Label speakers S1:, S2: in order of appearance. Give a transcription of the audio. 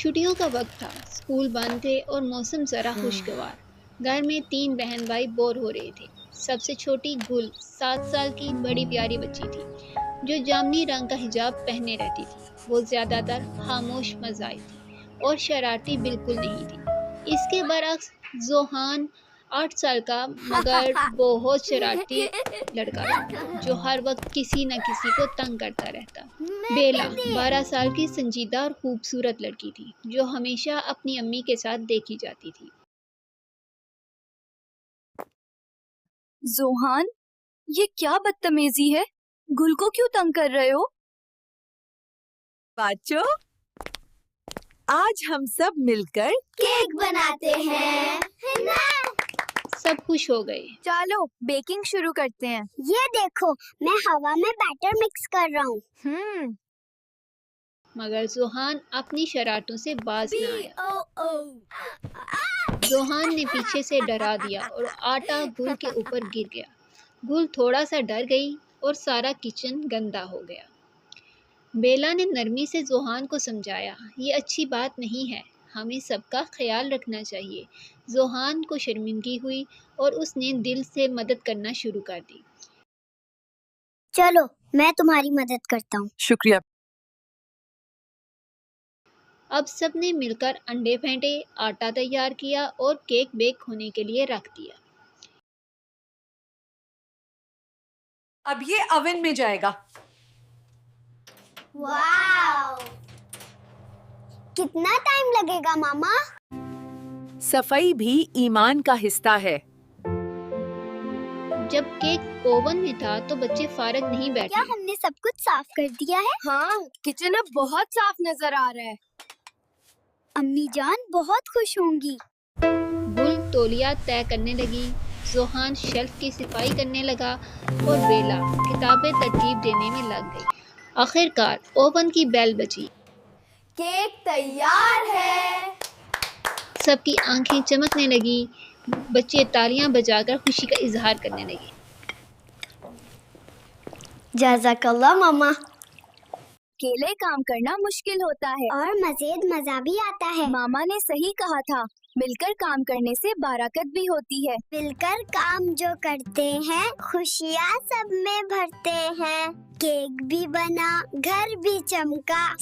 S1: چھٹیوں کا وقت تھا، اسکول بند تھے اور موسم ذرا خوشگوار۔ گھر میں تین بہن بھائی بور ہو رہے تھے۔ سب سے چھوٹی گل 7 سال کی بڑی پیاری بچی تھی جو جامنی رنگ کا حجاب پہنے رہتی تھی۔ وہ زیادہ تر خاموش مزاحی تھی اور شرارتی بالکل نہیں تھی۔ اس کے برعکس زوہان 8 سال کا مگر بہت شرارتی لڑکا تھا جو ہر وقت کسی نہ کسی کو تنگ کرتا رہتا۔ بیلا 12 سال کی سنجیدہ اور خوبصورت لڑکی تھی جو ہمیشہ اپنی امی کے ساتھ دیکھی جاتی تھی۔
S2: زوہان، یہ کیا بدتمیزی ہے؟ گل کو کیوں تنگ کر رہے ہو؟
S3: بچوں، آج ہم سب مل کر
S4: کیک بناتے ہیں۔
S1: سب خوش ہو گئے۔
S2: چلو بیکنگ شروع کرتے ہیں۔
S4: یہ دیکھو، میں ہوا میں بیٹر مکس کر رہا ہوں۔
S1: مگر زوہان اپنی شرارتوں سے باز نہ آیا۔ زوہان نے پیچھے سے ڈرا دیا اور آٹا گل کے اوپر گر گیا۔ گل تھوڑا سا ڈر گئی اور سارا کچن گندا ہو گیا۔ بیلا نے نرمی سے زوہان کو سمجھایا، یہ اچھی بات نہیں ہے، ہمیں سب کا خیال رکھنا چاہیے۔ زوہان کو شرمندگی ہوئی اور اس نے دل سے مدد کرنا شروع کر دی۔
S4: چلو میں تمہاری مدد کرتا ہوں۔
S3: شکریہ۔
S1: اب سب نے مل کر انڈے پھینٹے، آٹا تیار کیا اور کیک بیک ہونے کے لیے رکھ دیا۔
S5: اب یہ اوون میں جائے گا۔
S4: واو! کتنا ٹائم لگے گا ماما؟
S3: صفائی بھی ایمان کا حصہ ہے۔
S1: جب کیک اوون میں تھا تو بچے فارغ نہیں بیٹھے۔
S4: کیا ہم نے سب کچھ صاف کر دیا ہے؟
S2: ہاں، کچن اب بہت صاف نظر آ رہا ہے۔
S4: امی جان بہت خوش ہوں گی۔
S1: گل تولیہ طے کرنے لگی، زوہان شیلف کی صفائی کرنے لگا اور بیلا کتابیں ترتیب دینے میں لگ گئی۔ آخر کار اوون کی بیل بجی۔
S2: کیک تیار ہے۔
S1: سب کی آنکھیں چمکنے لگی، بچے تالیاں بجا کر خوشی کا اظہار کرنے لگے۔
S4: جزاک اللہ ماما۔
S2: اکیلے کام کرنا مشکل ہوتا ہے
S4: اور مزید مزہ بھی آتا ہے۔
S2: ماما نے صحیح کہا تھا، مل کر کام کرنے سے برکت بھی ہوتی ہے۔
S4: مل کر کام جو کرتے ہیں خوشیاں سب میں بھرتے ہیں۔ کیک بھی بنا، گھر بھی چمکا۔